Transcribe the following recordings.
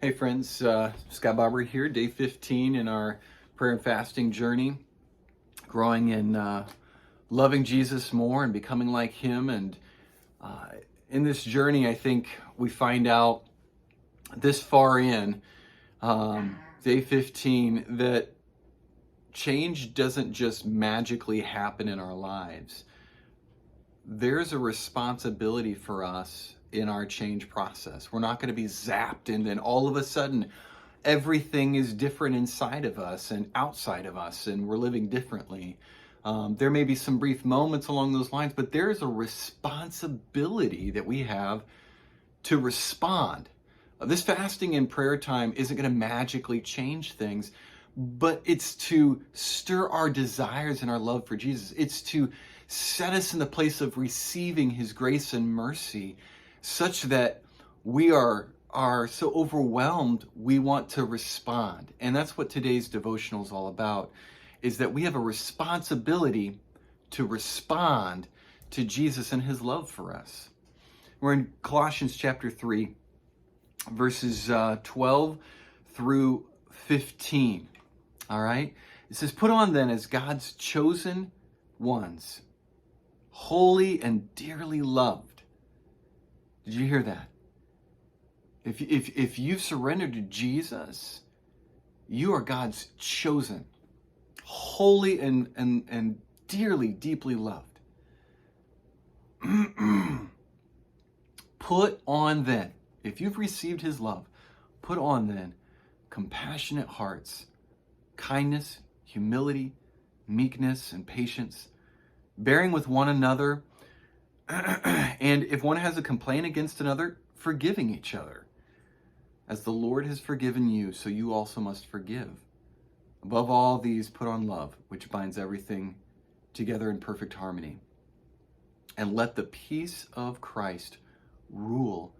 Hey friends, Scott Barber here, day 15 in our prayer and fasting journey, growing in loving Jesus more and becoming like Him. And uh, in this journey, I think we find out this far in day 15 that change doesn't just magically happen in our lives. There's a responsibility for us in our change process. We're not going to be zapped and then all of a sudden everything is different inside of us and outside of us, and we're living differently. There may be some brief moments along those lines, but there's a responsibility that we have to respond. This fasting and prayer time isn't going to magically change things, but it's to stir our desires and our love for Jesus. It's to set us in the place of receiving His grace and mercy such that we are so overwhelmed we want to respond. And that's what today's devotional is all about, is that we have a responsibility to respond to Jesus and His love for us. We're in Colossians chapter 3, verses 12 through 15. All right? It says, "Put on then as God's chosen ones, holy and dearly loved." Did you hear that? If you've surrendered to Jesus, you are God's chosen, holy and dearly, deeply loved. Put on then, if you've received His love, put on then compassionate hearts, kindness, humility, meekness, and patience, bearing with one another, and if one has a complaint against another, forgiving each other. As the Lord has forgiven you, so you also must forgive. Above all these, put on love, which binds everything together in perfect harmony. And let the peace of Christ rule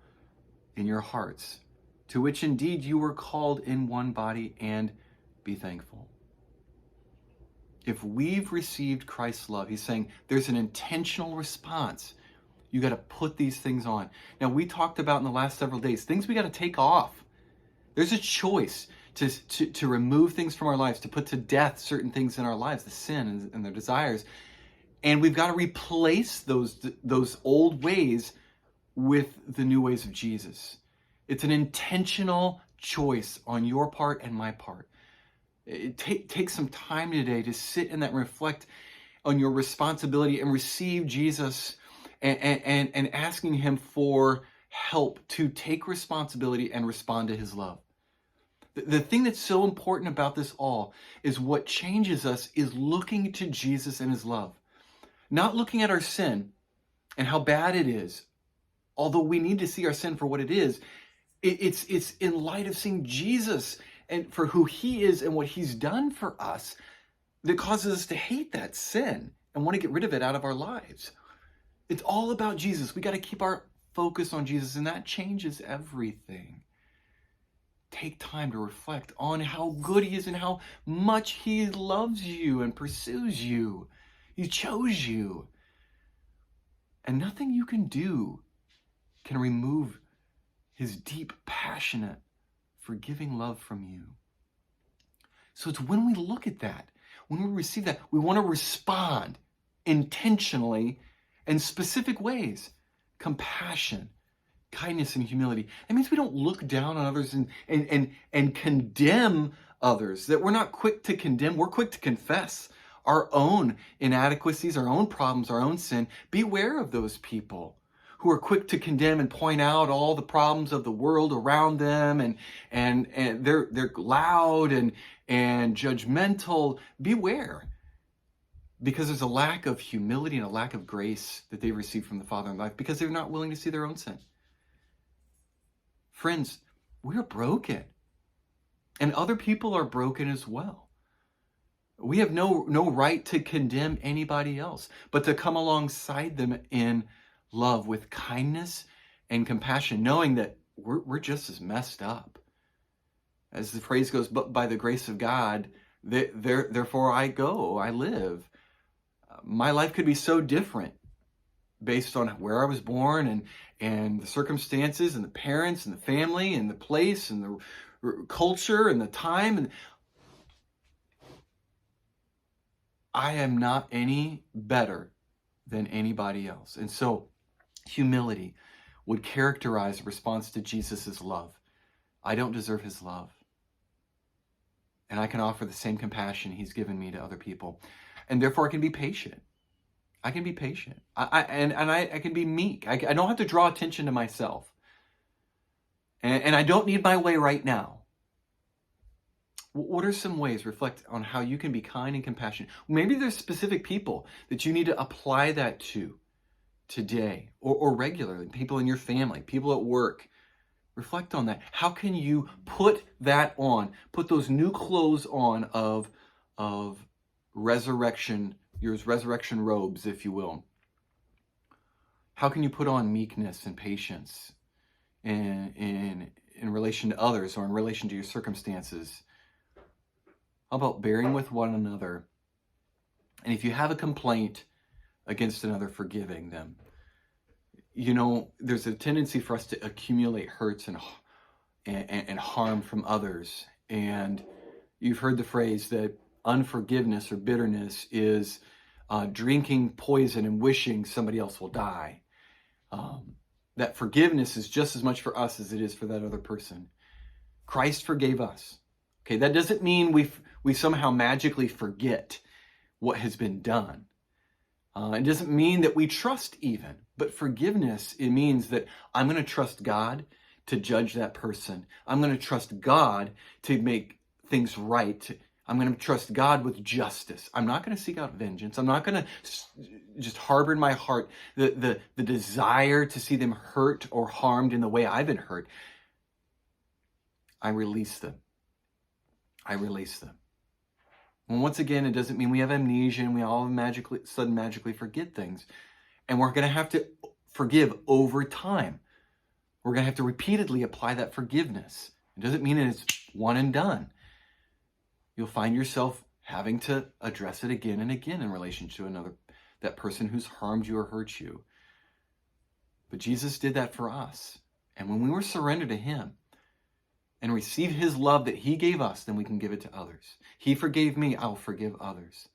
in your hearts, to which indeed you were called in one body, and be thankful. If we've received Christ's love, He's saying there's an intentional response. You got to put these things on. Now, we talked about in the last several days, things we got to take off. There's a choice to remove things from our lives, to put to death certain things in our lives, the sin and their desires. And we've got to replace those old ways with the new ways of Jesus. It's an intentional choice on your part and my part. Take some time today to sit in that and reflect on your responsibility and receive Jesus and asking Him for help to take responsibility and respond to His love. The thing that's so important about this all is what changes us is looking to Jesus and His love. Not looking at our sin and how bad it is, although we need to see our sin for what it is. It's in light of seeing Jesus and for who He is and what He's done for us that causes us to hate that sin and want to get rid of it out of our lives. It's all about Jesus. We got to keep our focus on Jesus, and that changes everything. Take time to reflect on how good He is and how much He loves you and pursues you. He chose you. And nothing you can do can remove His deep, passionate, forgiving love from you. So it's when we look at that, when we receive that, we want to respond intentionally in specific ways. Compassion, kindness, and humility. That means we don't look down on others and condemn others. That we're not quick to condemn, we're quick to confess our own inadequacies, our own problems, our own sin. Beware of those people who are quick to condemn and point out all the problems of the world around them, and they're loud and judgmental. Beware, because there's a lack of humility and a lack of grace that they receive from the Father in life because they're not willing to see their own sin. Friends, we're broken, and other people are broken as well. We have no right to condemn anybody else, but to come alongside them in love with kindness and compassion, knowing that we're just as messed up. As the phrase goes, but by the grace of God, therefore I live. My life could be so different based on where I was born and the circumstances and the parents and the family and the place and the culture and the time. And I am not any better than anybody else. And so humility would characterize a response to Jesus' love. I don't deserve his love. And I can offer the same compassion he's given me to other people. And therefore I can be patient. I can be patient. I can be meek. I don't have to draw attention to myself. And I don't need my way right now. What are some ways? Reflect on how you can be kind and compassionate. Maybe there's specific people that you need to apply that to today or regularly. People in your family, people at work. Reflect on that. How can you put that on? Put those new clothes on of resurrection, your resurrection robes, if you will. How can you put on meekness and patience in relation to others or in relation to your circumstances? How about bearing with one another? And if you have a complaint against another, forgiving them. You know, there's a tendency for us to accumulate hurts and harm from others. And you've heard the phrase that unforgiveness or bitterness is drinking poison and wishing somebody else will die. That forgiveness is just as much for us as it is for that other person. Christ forgave us. Okay, that doesn't mean we somehow magically forget what has been done. It doesn't mean that we trust even, but forgiveness, it means that I'm going to trust God to judge that person. I'm going to trust God to make things right. I'm going to trust God with justice. I'm not going to seek out vengeance. I'm not going to just harbor in my heart the desire to see them hurt or harmed in the way I've been hurt. I release them. I release them. And once again, it doesn't mean we have amnesia and we all magically forget things. And we're going to have to forgive over time. We're going to have to repeatedly apply that forgiveness. It doesn't mean it's one and done. You'll find yourself having to address it again and again in relation to that person who's harmed you or hurt you. But Jesus did that for us. And when we were surrendered to him and receive his love that he gave us, then we can give it to others. He forgave me, I'll forgive others.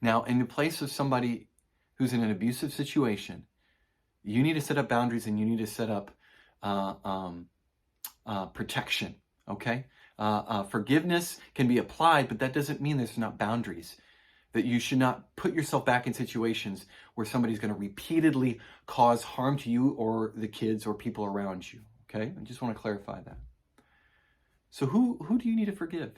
Now, in the place of somebody who's in an abusive situation, you need to set up boundaries and you need to set up protection, okay? Forgiveness can be applied, but that doesn't mean there's not boundaries. That you should not put yourself back in situations where somebody's going to repeatedly cause harm to you or the kids or people around you, okay? I just want to clarify that. So who do you need to forgive?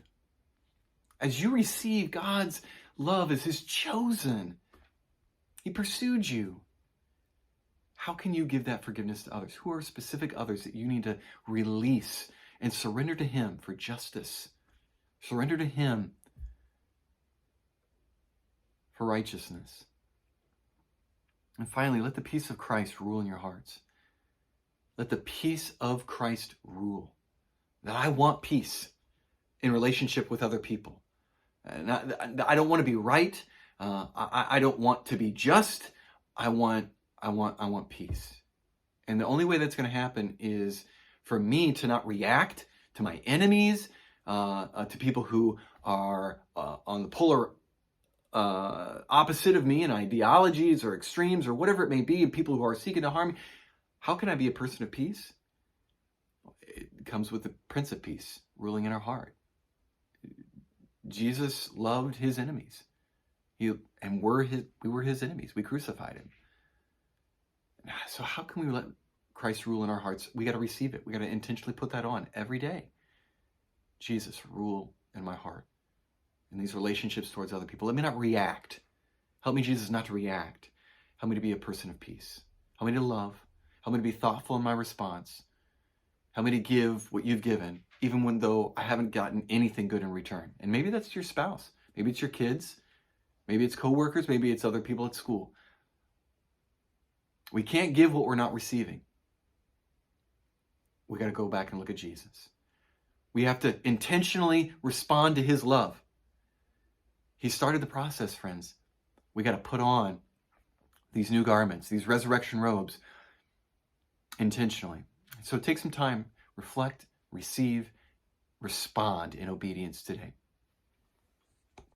As you receive God's love as his chosen, he pursued you. How can you give that forgiveness to others? Who are specific others that you need to release and surrender to him for justice? Surrender to him for righteousness. And finally, let the peace of Christ rule in your hearts. Let the peace of Christ rule. That I want peace in relationship with other people. And I don't want to be right. I don't want to be just. I want peace. And the only way that's going to happen is for me to not react to my enemies, to people who are on the polar opposite of me in ideologies or extremes or whatever it may be, and people who are seeking to harm me. How can I be a person of peace? It comes with the Prince of Peace ruling in our heart. Jesus loved his enemies. We were his enemies. We crucified him. So how can we let Christ rule in our hearts? We got to receive it. We got to intentionally put that on every day. Jesus, rule in my heart. In these relationships towards other people. Let me not react. Help me, Jesus, not to react. Help me to be a person of peace. Help me to love. Help me to be thoughtful in my response. Help me to give what you've given, even though I haven't gotten anything good in return. And maybe that's your spouse. Maybe it's your kids. Maybe it's coworkers. Maybe it's other people at school. We can't give what we're not receiving. We got to go back and look at Jesus. We have to intentionally respond to his love. He started the process, friends. We got to put on these new garments, these resurrection robes, intentionally. So take some time, reflect, receive, respond in obedience today.